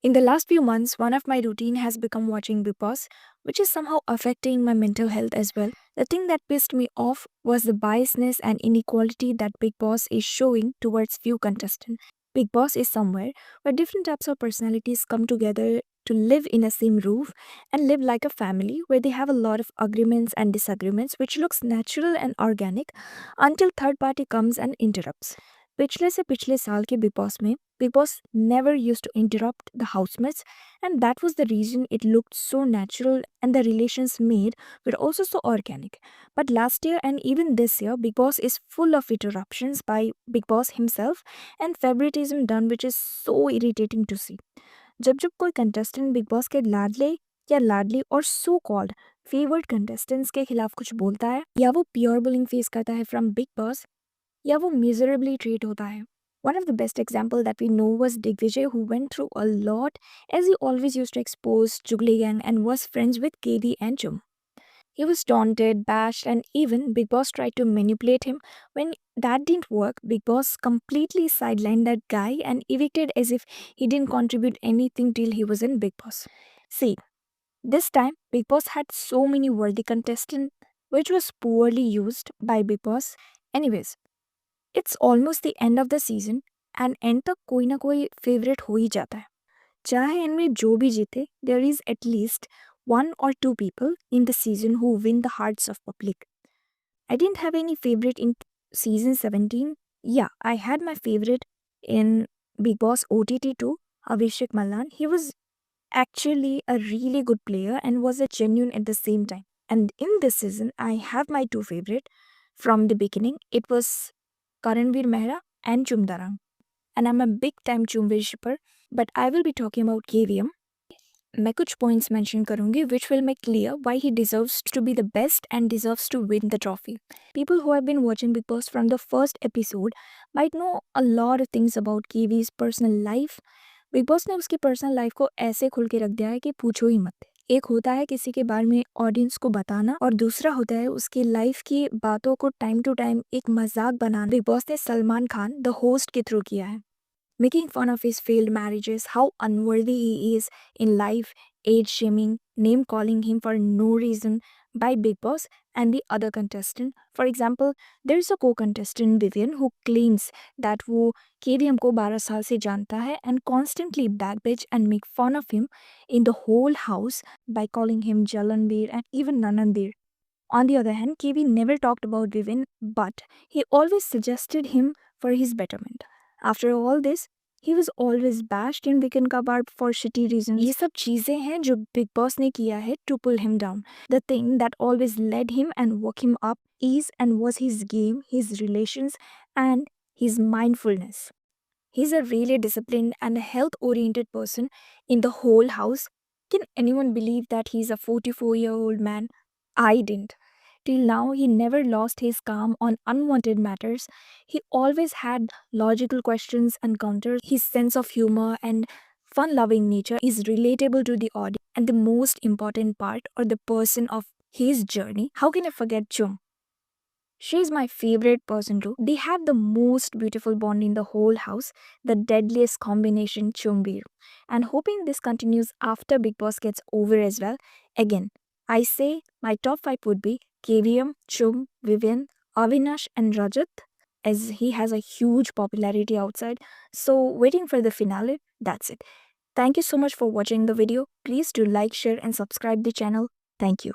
In the last few months, one of my routine has become watching Big Boss, which is somehow affecting my mental health as well. The thing that pissed me off was the biasness and inequality that Big Boss is showing towards few contestants. Big Boss is somewhere where different types of personalities come together to live in a same roof and live like a family where they have a lot of agreements and disagreements which looks natural and organic until third party comes and interrupts. पिछले से पिछले साल के big boss में Big Boss never used to interrupt the housemates, and that was the reason it looked so natural and the relations made were also so organic. But last year and even this year, Big Boss is full of interruptions by Big Boss himself and favoritism done, which is so irritating to see. जब जब कोई contestant big boss के लाडले या लाडली और so called favoured contestants के खिलाफ कुछ बोलता है या वो प्योर बुलिंग फेस करता है फ्रॉम बिग बॉस या वो miserably treat होता है. One of the best example that we know was Digvijay, who went through a lot as he always used to expose Juggly Gang and was friends with KD and Chum. He was taunted, bashed, and even Big Boss tried to manipulate him. When that didn't work, Big Boss completely sidelined that guy and evicted as if he didn't contribute anything till he was in Big Boss. See, this time Big Boss had so many worthy contestants, which was poorly used by Big Boss. Anyways, it's almost the end of the season and and तक कोई ना कोई favourite हो ही जाता है. चाहे इनमें जो भी जीते, there is at least one or two people in the season who win the hearts of public. I didn't have any favorite in season 17. Yeah, I had my favorite in Big Boss OTT too, Abhishek Mallan. He was actually a really good player and was a genuine at the same time. And in this season, I have my two favorite from the beginning. It was Karanveer Mehra and Chumdarang. And I'm a big time Chumveer shipper, but I will be talking about KVM. मैं कुछ points mention करूंगी which will make clear why he deserves to be the best and deserves to win the trophy. People who have been watching Big Boss from the first episode might know a lot of things about KV's personal life. Big Boss ने उसकी personal life को ऐसे खुल के रख दिया है कि पूछो ही मत. एक होता है किसी के बारे में ऑडियंस को बताना और दूसरा होता है उसकी लाइफ की बातों को टाइम टू टाइम एक मजाक बनाना. बिग बॉस ने सलमान खान द होस्ट के थ्रू किया है, making fun of his failed marriages, how unworthy he is in life, age shaming, name calling him for no reason by Big Boss and the other contestant. For example, there's a co-contestant Vivian who claims that वो KVM को 12 साल से जानता है and constantly backbitch and make fun of him in the whole house by calling him Jalanbir and even Nananbir. On the other hand, KV never talked about Vivian, but he always suggested him for his betterment. After all this, he was always bashed in Vikan Kabar for shitty reasons. ये सब चीजें हैं जो Big Boss ने किया है to pull him down. The thing that always led him and woke him up is and was his game, his relations, and his mindfulness. He's a really disciplined and health-oriented person in the whole house. Can anyone believe that he's a 44-year-old man? I didn't. Till now, he never lost his calm on unwanted matters. He always had logical questions and counters. His sense of humor and fun loving nature is relatable to the audience. And the most important part or the person of his journey, how can I forget Chum? She's my favorite person too. They have the most beautiful bond in the whole house, the deadliest combination Chumbir. And hoping this continues after Big Boss gets over as well. Again, I say my top 5 would be KVM, Chum, Vivian, Avinash, and Rajat, as he has a huge popularity outside. So, waiting for the finale, that's it. Thank you so much for watching the video. Please do like, share, and subscribe the channel. Thank you.